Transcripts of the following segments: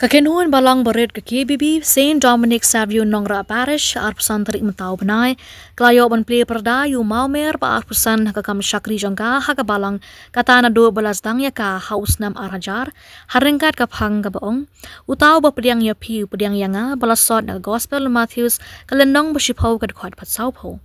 Kakinuan balang barit ke KBB Saint Dominic Savio Nongra Parish arpusan tarik mentau benai kelayo ban play perda yu maumer pa arpusan hakakam syakri jangka hakabalang katana 12 dang ya ka haus nam arajar haringkat kaphang gabaong utau ba pediang ya piu pediang yanga balasot na gospel Matthews kalendong basipau kadkhot patsaupo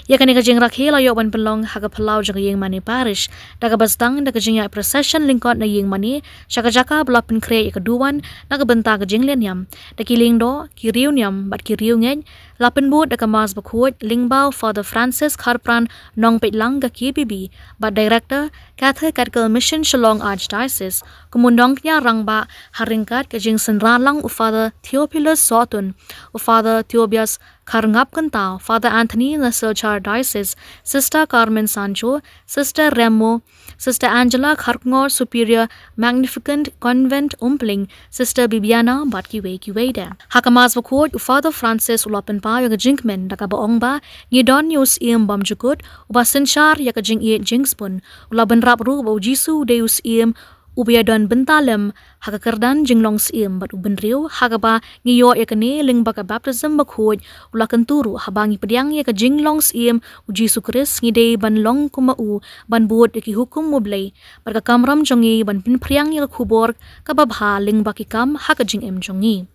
ya kani kajing rakhi layo ban pelong haga pelau jaga yeng mani parish daga basdang daga jingya procession lingkot na yeng mani shaka jaka belapin kre ya keduan daga benta kajing lenyam dakiling do kiriu nyam bat kiriu ngej lapin bud daga mas bakut lingbau Father Francis Kharpran nong petlang ga KBB bat director Catholic Mission Shillong Archdiocese kumundongnya rangba haringkat kajing senralang u Father Theophilus Sotun u Father Theobias Karngap Kentau, Father Anthony Nasilchar Diocese, Sister Carmen Sancho, Sister Remo, Sister Angela Kharkngor Superior Magnificent Convent Umpling, Sister Bibiana Batkiwe Kiweda. Hakamas Vakot, Father Francis Ulapenpa Yaga Jinkmen, Dakabaongba, Yedon Yus Iem Bamjukut, Ubasenchar Yaga Jing Ye Jingspun, Ulaban Rabru Jisu Deus Iem Ubiyadon bentalem hakakerdan jinglong sim bat ubenriu hakaba ngiyo yakane ling baka baptism bakhoj ulakan turu habangi pediang ya ka jinglong sim ujisu kris ngidei ban long kumau ban buat yaki hukum mublai barka kamram jongi ban pinpriang ya khubor kababha ling baki kam hakajing em jongi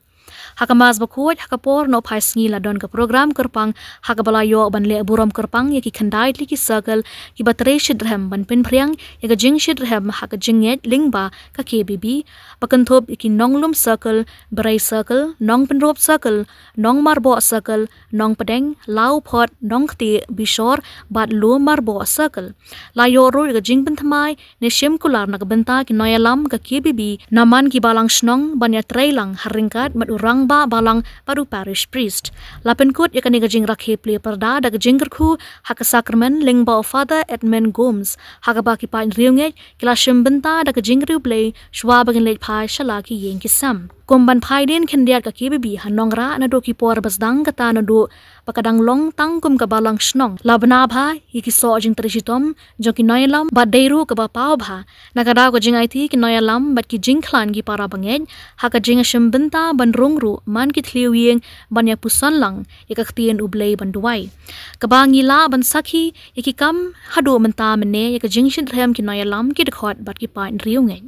hakamas bakhoj hakapor no phaisngi ladon ka program kerpang hakabalayo ban le burom kerpang yaki khandai liki circle ki batre shidrhem ban pinpriang ya ka jing shidrhem hakajing yet lingba ka KBB bakanthop yaki nonglum circle berai circle nong penrop circle nong marbo circle nong pedeng lau phot nong khti bishor bat lo marbo circle layo ro ya jing penthamai ne shem kular na benta ki noyalam ka KBB naman ki balang snong ban ya trailang haringkat mat urang ba balang paru parish priest lapenkut yakani gajing rakhe ple perda da gajing kerku hak sakramen lingba Father Edmund Gomes hakaba ki pa riunge kilashim benta da gajing ru ple shwa bagin le phai shalaki yeng kisam komban phaiden khendiat ka KBB hanongra na do ki por basdang kata na do pakadang long tang kum ka balang snong labna bha yiki so jing trishitom joki noyalam badeiru ka ba pau bha nakada ko jing IT ki noyalam bat ki jing khlan gi para bangej haka jing shim benta ban rungru man ki thliu yeng ban ya pusan lang yaka ktien ublei ban duai ka ba ngila ban sakhi yiki kam hadu menta mene yaka jing shin rem ki noyalam ki dekhot bat ki pa riunge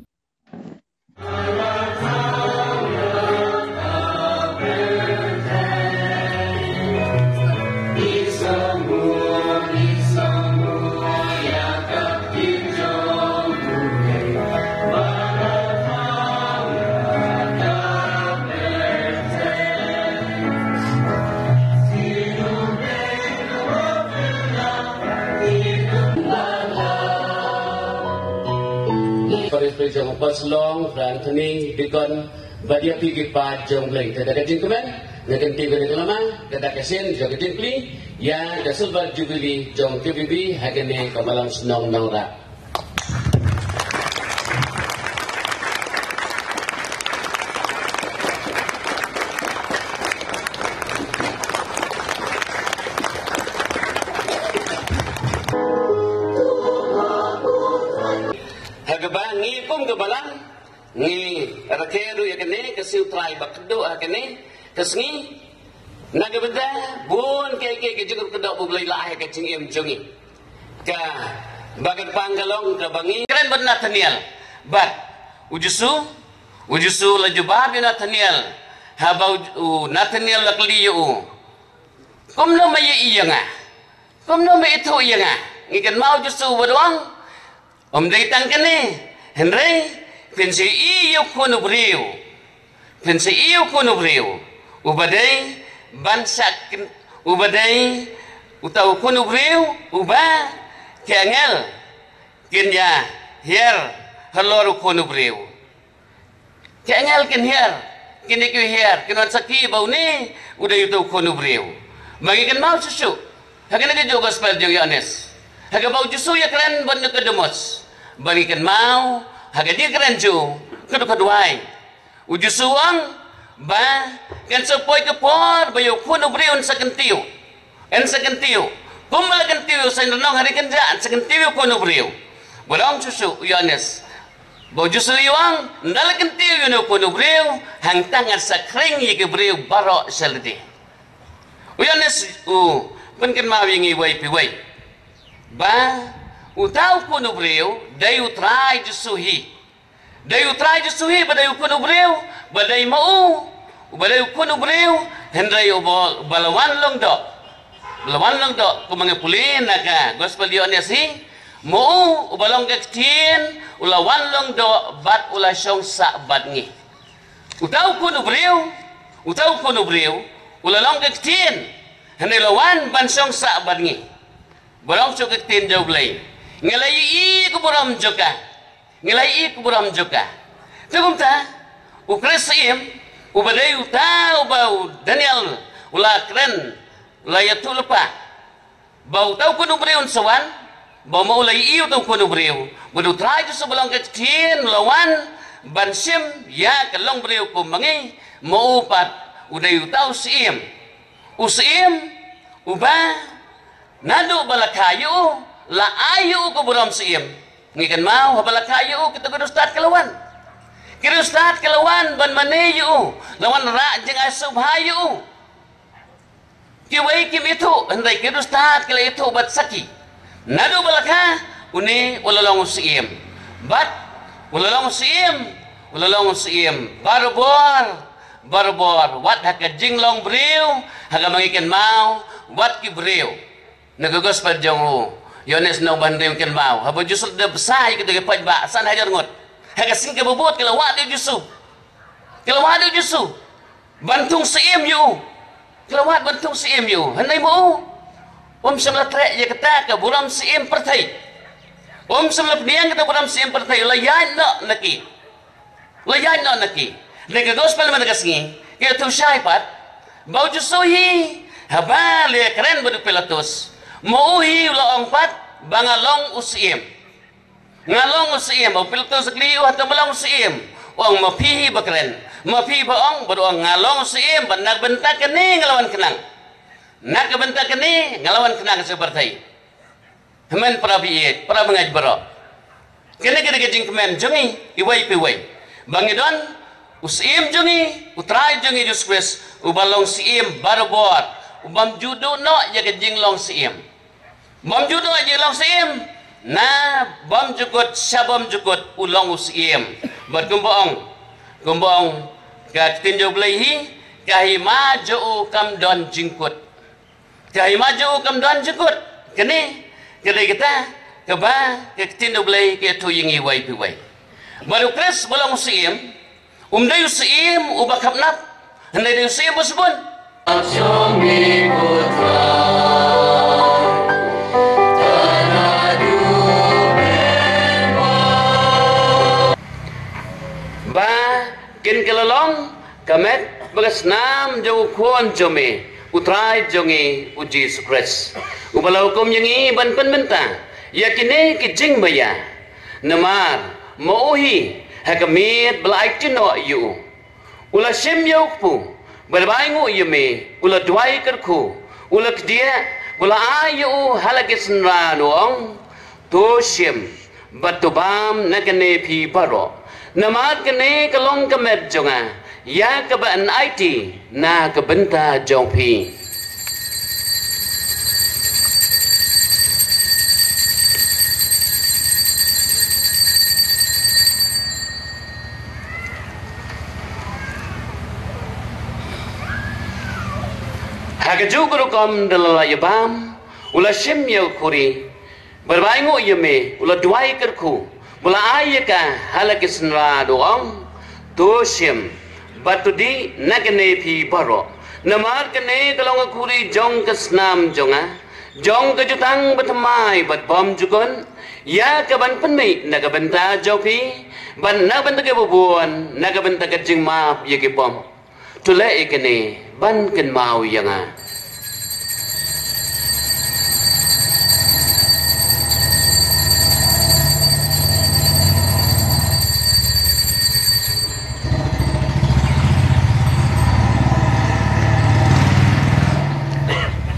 Jong Paslong, Anthony, Deacon, Badia Pigi Pat, Jong Blake, the gentleman, the Gentivan Lama, the Dakasin, Jog Dinkly, Ya, the Silver Jubilee, Jong KBB, Hagane, Kamalang Snong Nora. Ngi pum ke balang ngi rakeru ya kene kesiu trai bakdo akene kesngi nagabenda bun ke juga kedok bulai lah ke cingem jongi ka bagat panggalong ka bangi keren ben Nathaniel bat ujusu lajubar bi Nathaniel habau Nathaniel lakliyu kumno mai iyanga kumno mai itu iyanga ngikan mau jusu badoang daitan kene Henry, pensi iyo kuno brio, ubadai bansak, ubadai utau kuno brio, uba kiangel, kinya hier, halor kuno brio, kiangel kin hier, kini kau hier, kinan saki bau ni, udah utau kuno brio, bagi kan mau susu, hakan ada juga gospel juga anes, hakan bau susu ya keren benda kedemos. Balikan mau haga dia keren ju keduai ujusuang ba kan sepoi ke por bayo kuno breun sakentiu en sakentiu kuma kentiu sa nong hari kenjaan sakentiu kuno breu bolong susu Yohanes Bau justru iwang, ndala kentil yun ko nubreu, hang tangan sa kring yi ke breu barok saldi. Uyanes penken mawing iway piway. Ba, utau ko nubreu, dayu try jusuhi. Dayu try jusuhi, badayu ko nubreu, baday mau, badayu ko nubreu, hendray ubol balawan long do. Balawan long do, kumang pulin naka, gospel yon yasi. Mo ubalong kektin ulawan long do bat ula syong sa bat ngi. Utaw ko no breu ulalong kektin hande lawan ban syong sa bat ngi. Balong syong kektin jaw blay. Ngelai I ko buram joka. Tugum ta ukresim ubaday uta ubau Daniel ula kren layatul pa. Bau taw ko no breu sawan bawa mulai iu tu kono breu, bodoh try tu sebelum kecil lawan bansim ya kelong breu ko mangi mau upat udah tahu sim, ubah nado balakayu la ayu ko buram sim, ngikan mau balakayu kita kudu start kelawan ban maneyu lawan rak jeng asub hayu, kiwai kim itu hendak kudu start kela itu bat saki. Nado balaka uni ulalong sim bat ulalong sim barbor wat haka jinglong breu haka mangikan mau wat ki breu nagagos pa jong yones no bandem ken mau habo justru de besai kita ke pajba san hajar ngot haka sing ke bobot kala wat de justru bantung sim yu kala wat bantung sim yu handai mau samla trek je kata ke buram sim pertai. Samla pediang kita buram sim pertai layan no naki. Nega gospel mana kasngi. Ke tu syaipat bau jusuhi haba le keren bodu pelatus. Mauhi ula ongpat bangalong usim. Ngalong usim bau pelatus kliu atau melong usim. Ong mapihi bakren. Mapihi baong bodu ngalong usim benak bentak kene ngelawan kenang. Nak kebentak ni ngelawan kenang seperti hemen para biit para mengaj berok kene kejing kemen jengi iwai piwai bangidon usim jengi utrai jengi juskwes ubalong sim barbor ubam judo no ya kejing long sim bam judo aja long sim na bam jukut sabam jukut ulong usim bergumbong kat tinjau belahi kahima jo kam don jingkut Jai maju kamdan jekut, kene kita keba ketindu belai ke tu yengi wai piwai. Baru kres bolang usim, dayu usim ubakap nap, hendai dayu usim busbun. Asyami putra, tanadu ba kin kelalong kamet bagas nam jauh kuan jome. Utrai jongi uji sukres. Ubalau kom yengi ban pen menta. Yakine ki jing maya. Namar mauhi hakamit belai tino yu. Ula sim yaukpu. Berbaingu yeme. Ula duai kerku. Ula kedia. Ula ayu halakis nranuang. Toshim. Batubam nakane pi baro. Namar kene kalong kamet jonga. Ya kebaan IT na kebenta jongpi. Hakaju berukom dalam yabam ula sim yau kuri berbaingu yeme ula duai kerku ula ayaka halakis nra doang toshim batu di nakane pi baro namar kene kalong kuri jong kesnam jonga jong kejutang bertemai bat bom jukon ya kaban penmi nakabenta jopi ban nakabenta ke bubuan nakabenta ke jing map ya ke bom tulai kene ban ken mau yanga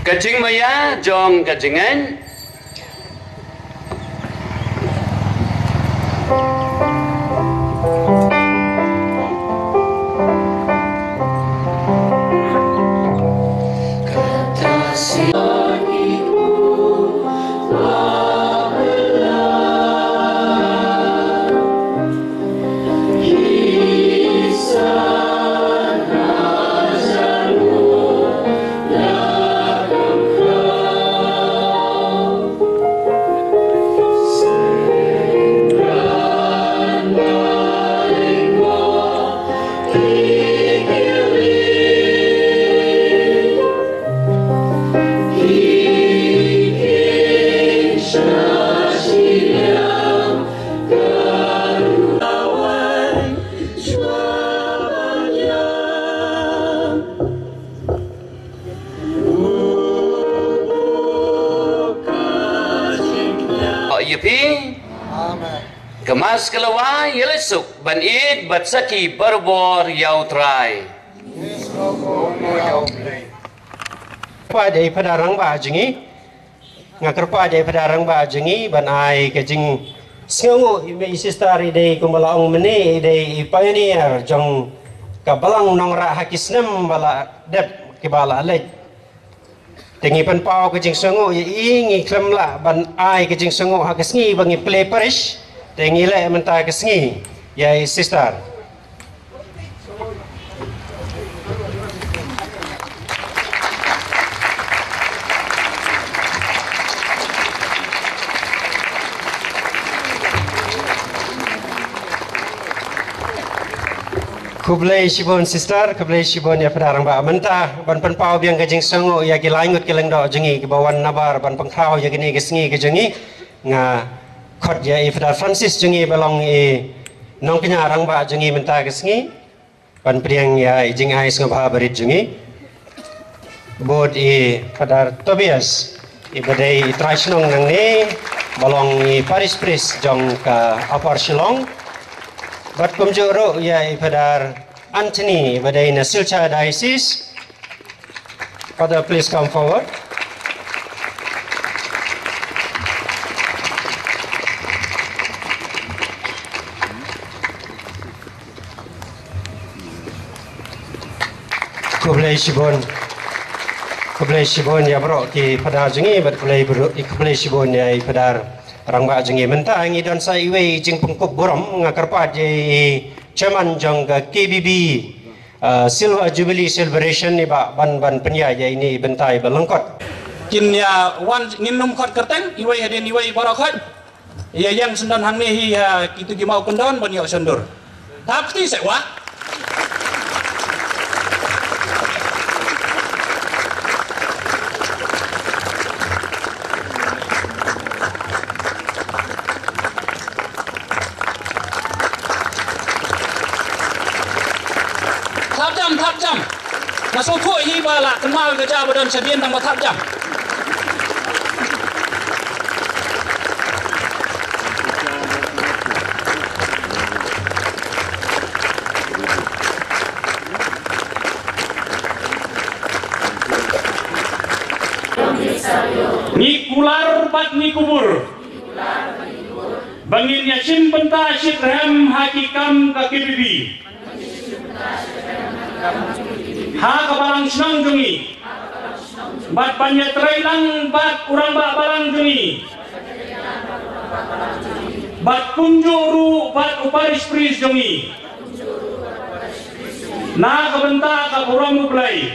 Kacing maya jong kacingan kemas kelawai yelesuk ban id bat saki berbor yau trai pada padarang ba jengi ngakar pada padarang ba jengi ban ai ke jing sengu me isistari de kumbalaong meni de pioneer jong kabalang nongra hakisnem bala dep ke bala lej tengi pan pau ke jing sengu ingi klemla ban ai ke jing sengu hakisngi bangi play parish tengi le menta kesngi ya sister Kublai Shibon sister, kublai Shibon ya pedarang ba mentah ban penpau biang kajing sengu ya ki langut ki lengdo jengi ki bawan nabar ban pengkau ya gini kesngi ke jengi nga khot ya Ifdar Francis jengi balong nong kenya rang ba jengi mentah kesngi ban priang ya jing ai ngaba barit jengi bod Fadar Tobias badai tradisional nang ni balong Paris Pris jong ka Upper Shillong Bat kumjuro ya Fadar Anthony badai na Silcha Diocese. Father, please come forward. Kublai Shibon ya bro ki Fadar jengi bat kublai Shibon ya Fadar Rang ba jengi menta ngi don sa iwe jing pengkup borom ngakar pa je chairman jong KBB Silver Jubilee Celebration ni ba ban penya ya ini bentai balengkot kin ya wan nginum khot kerteng iwe hadin iwe barakot ya yang sendan hang ni ya kitu gi mau kendon ban yo sendur tapi sewa tháp jam na so thoi hi ba la kemal ke ja badan sedien tang tháp jam ni kular bat ni kubur bangin ya sim benta sitrem hakikam ka kibibi ha kabalang senang jungi bat banyak terailang bat urang bak balang jungi bat kunjuru bat uparis pris jungi na kabenta ka urang muklai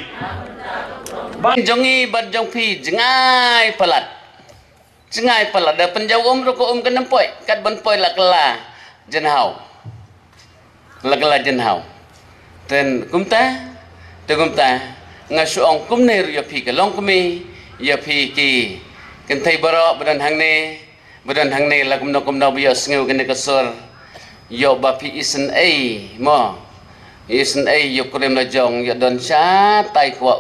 bat jungi bat jongpi jengai pelat da penjau ruko kenempoi kat benpoi lakla jenhau ten kumta ngasuong kumner ya pi kalong kumi ya pi ki kentai baro badan hang ne la kumno biyo sngu kene kasor yo ba pi isen mo isen yo krem la jong ya don cha tai kwa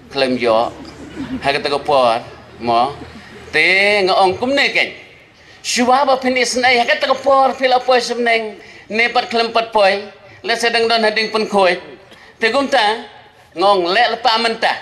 klem yo ha ka ko por mo te ngong kumne ken shuwa ba pi isen ha ka ko por pila poi semneng ne pat klem pat poi le sedang don hading pun khoi te kumta ngong le lepa mentah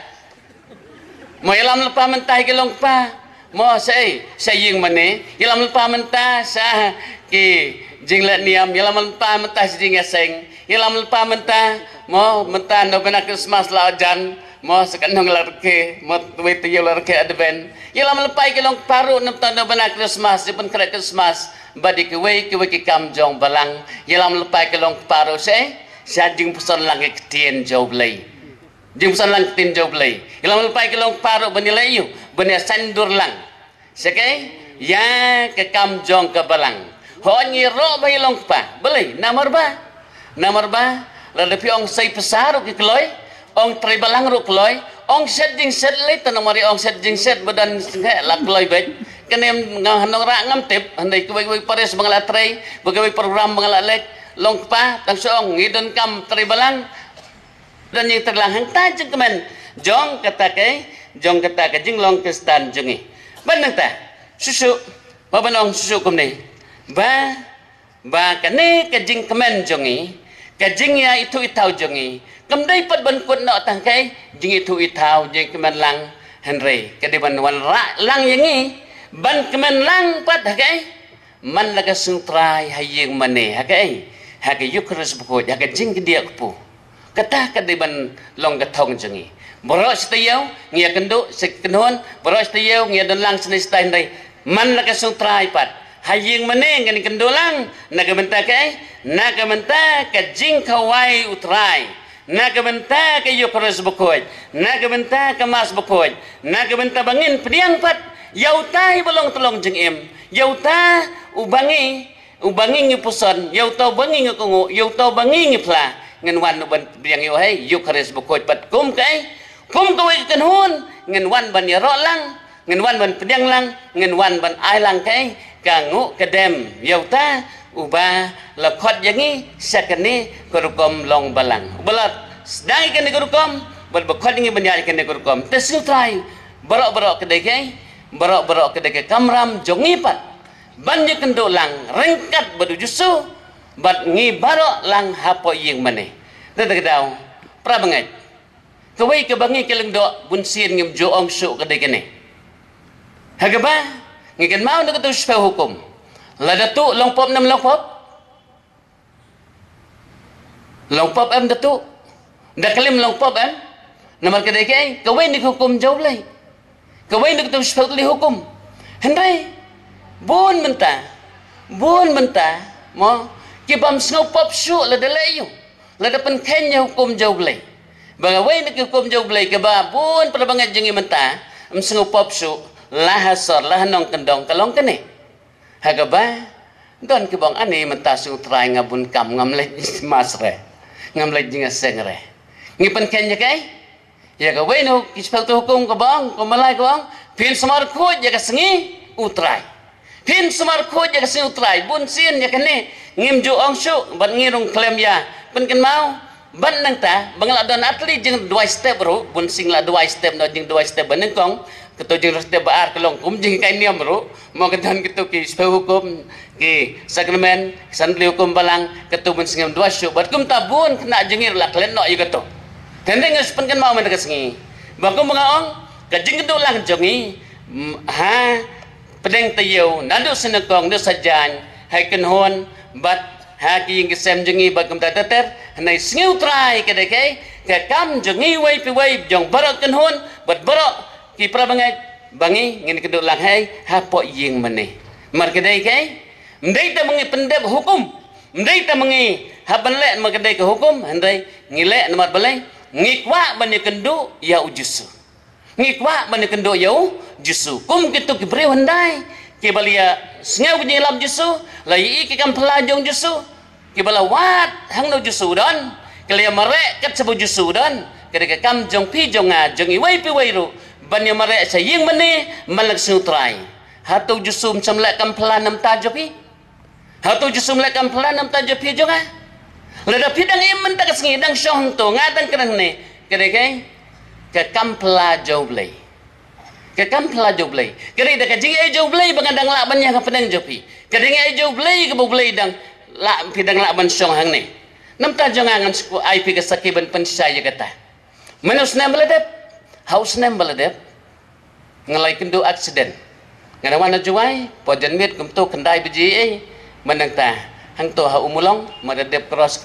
mo ilam lepa mentah ke long pa mo sai ying mane ilam lepa mentah sa ki jing le niam ilam lepa mentah jing aseng ilam lepa mentah mo mentah no bena Christmas la jan mo sekan nong larke mo wet yo larke adven ilam lepa ke long paru no bena Christmas pun kre Christmas badi ke we ki kam jong balang ilam lepa ke long paru sai sa jing puson lang ke tien jau blai jing pusan lang tin jauh belai. Ilang lepai ke long paru benilai yu, benih sandur lang. Sekai ya ke kamjong ke balang. Ho nyiro bai long pa, belai namar ba. Lalu pi ong sai pesar ke keloi, ong tri balang ru keloi, ong set jing set lai tanamari ong set jing set badan ngai la keloi bai. Kenem hanong ra ngam tip, handai kuai pares bangala trai, bagai program bangala lek long pa tang soong ngidon kam tri balang dan yang terlahang tajam kemen jong kata ke jing long kestan jongi bandang ta susu babanong susu kumni ba ba kane ka jing kemen jongi ka jing ya itu itau jongi kamdai pat ban kun no tang kai jing itu itau jing kemen lang henry ka di ban wan ra lang yangi ban kemen lang pat kai man laga sutrai hayeng mane kai hake yukres buko hake jing dia ku kata ka di ban long ka thong jongi boros tayo ngia kendo sekenhon boros tayo ngia dan lang sini stain dai man laga sutrai pat hayeng mane ngani kendo lang nagamenta kai nagamenta ka jing kawai utrai nagamenta ka yukres buko nagamenta ka mas buko nagamenta bangin pediang pat yautai bolong tolong jeng em yauta ubangi ngipuson yauta bangi ngakungu yauta bangi ngipla ngan wan ban biang yo hai yukres buko pat kum kai kum kawai kenhun ngan wan ban ya lang ngan wan ban pediang lang ngan wan ban ai lang kai kangu kedem yauta uba lakot yangi sakani kurukom long balang balat sedang ikan kurukom bal bakot yangi banyar ikan kurukom tesil try barok kedai kamram jongipat banyak kendo lang rengkat badu jusu bat ngi barok lang hapo ying mane tetagdaw pra bangai kawai kebangi kelengdo bunsin ngim jo ong su kedai kene hagaba ngikan mau nak tu supaya hukum la datuk longpop nam longpop em datuk dah kelim longpop em namar kedai kai kawai ni hukum jauh lai kawai nak tu supaya hukum hendai bon menta mo kibam snopop su la dalayu la dapan kenya hukum jauh lai bagawai nak hukum jauh lai ke ba bon perbangan jengi menta snopop su lahasor lahanong kendong kalong kene hagaba don kibong ani mentasu trai ngabun kam ngamlej masre ngamlej jinga sengre ngipen kenya kai ya ka weno kispel tu hukum kabong komalai kabong pin smar ko ya ka sengi utrai pin smar ko ya ka sengi utrai bun sin ya kene ngim ju ongsu ban ngirung klem ya pen ken mau ban nang ta bangla don atli jing 2 step ro bun sing la 2 step no jing 2 step ban kong ketujuh rasta baar kelong kumjing kai niam ro mau kedan ketu ki supaya hukum ki sakramen santli hukum balang ketubun singam 2 syuk bat kum tabun kena jengir la klen no yu ketu tendeng ngespen kan mau men kesengi baku mengaong kajing ketu lang jongi ha pedeng tayo nadu senekong do sajan hai kenhon bat ha ki ngesem jengi bat kum tater nai singiu trai kedai kai ka kam jengi wai pi wai jong barok kenhon bat barok ki prabangai bangi ngin keduk lang hai hapo ying mane mar kedai kai ndai ta mengi pendep hukum ndai ta mengi haban le mar kedai ke hukum handai ngile nomor balai ngikwa bani kendu ya ujusu ngikwa bani kendu ya ujusu kum kitu ki bre handai ki balia sngau ki lam jusu la yi ki kam pelajong jusu ki bala wat hang no jusu don kelia mare kat sebu jusu don kedai kam jong pi jonga jongi wai pi wai ru banya mare sa ying mane malak sutrai hatu jusum samlak kam pelanam tajopi hatu jusum lak kam pelanam tajopi jonga lada pidang iman tak sengi dang syong to ngadang kerang ne kere kai ke kam pelajo blai ke kam pelajo blai kere da ka jing ejo blai bangadang lak banya ka pedang jopi kere ngai ejo blai ke blai dang lak pidang lak ban syong hang ne nam ta jonga ngan suku IP ke sakiban pensaya kata manus nam beladep haus nem baladep ngalai kendo accident ngadawan na juai pojan mit kum tu kendai beji menang ta hang to ha umulong madadep cross